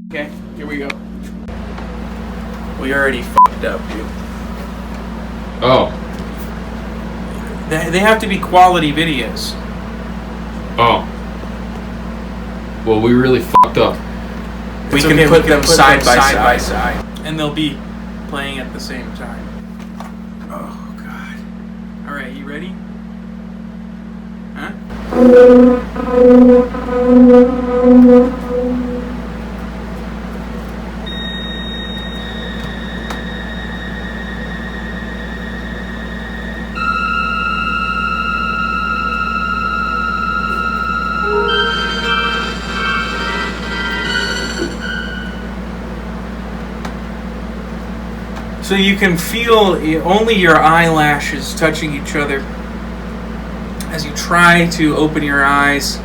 Okay, here we go. We already fucked up, dude. Oh. They have to be quality videos. Oh. Well, we really fucked up. We can put them side by side. And they'll be playing at the same time. Oh, God. Alright, you ready? Huh? So you can feel only your eyelashes touching each other as you try to open your eyes,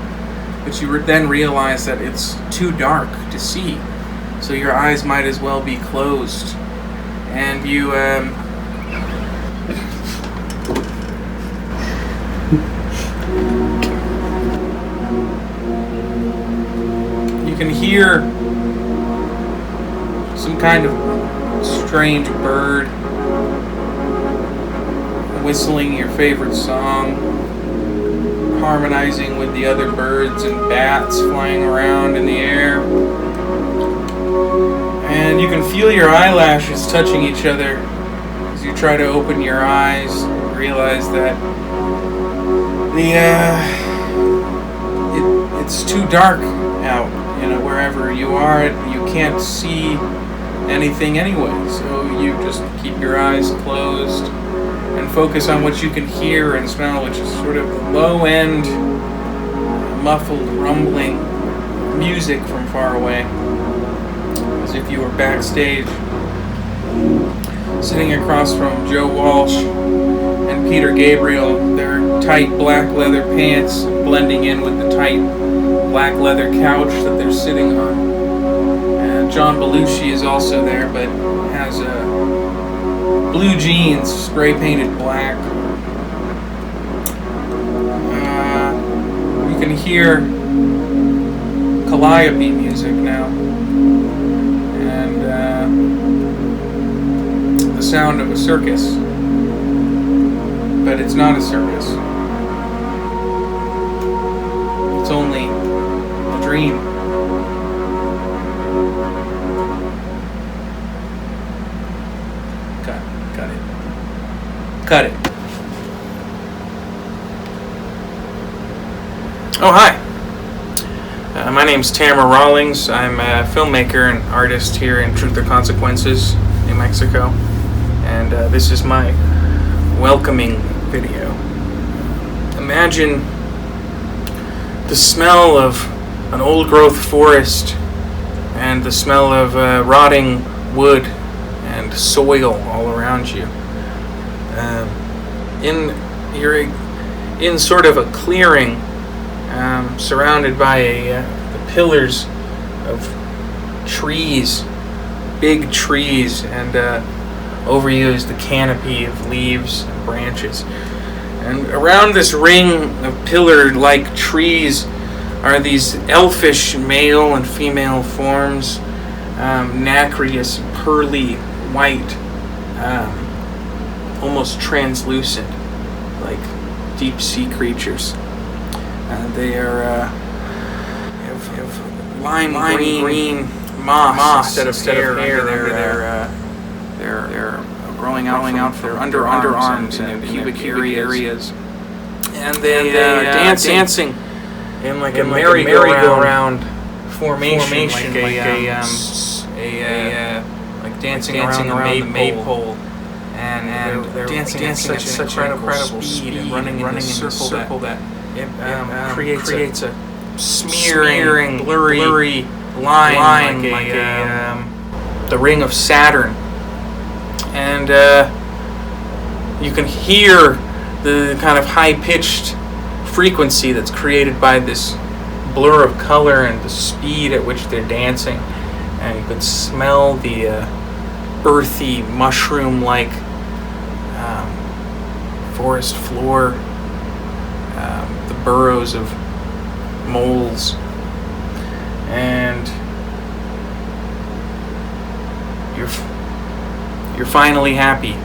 but you then realize that it's too dark to see. So your eyes might as well be closed. And you can hear some kind of strange bird whistling your favorite song, harmonizing with the other birds and bats flying around in the air. And you can feel your eyelashes touching each other as you try to open your eyes and realize that it's too dark out, wherever you are. You can't see anything anyway, so you just keep your eyes closed and focus on what you can hear and smell, which is sort of the low-end, muffled, rumbling music from far away, as if you were backstage, sitting across from Joe Walsh and Peter Gabriel, their tight black leather pants blending in with the tight black leather couch that they're sitting on. John Belushi is also there, but has blue jeans, spray painted black. You can hear calliope music now, and the sound of a circus, but it's not a circus. It's only a dream. Cut it. Oh, hi. My name's Tamir Rawlings. I'm a filmmaker and artist here in Truth or Consequences, New Mexico. And this is my welcoming video. Imagine the smell of an old-growth forest and the smell of rotting wood and soil all around you. You're in sort of a clearing, surrounded by the pillars of trees, big trees, and over you is the canopy of leaves and branches. And around this ring of pillar-like trees are these elfish male and female forms, nacreous, pearly white, almost translucent, like deep sea creatures. They are have lime green moss instead of hair. They're growing out from their underarms and pubic areas, and they dancing in like a merry-go-round formation, like dancing around the maypole. And they're dancing at such incredible speed and running in a circle that it creates a smearing, blurry line like the ring of Saturn. And you can hear the kind of high-pitched frequency that's created by this blur of color and the speed at which they're dancing. And you can smell the earthy, mushroom-like forest floor, the burrows of moles, and You're finally happy.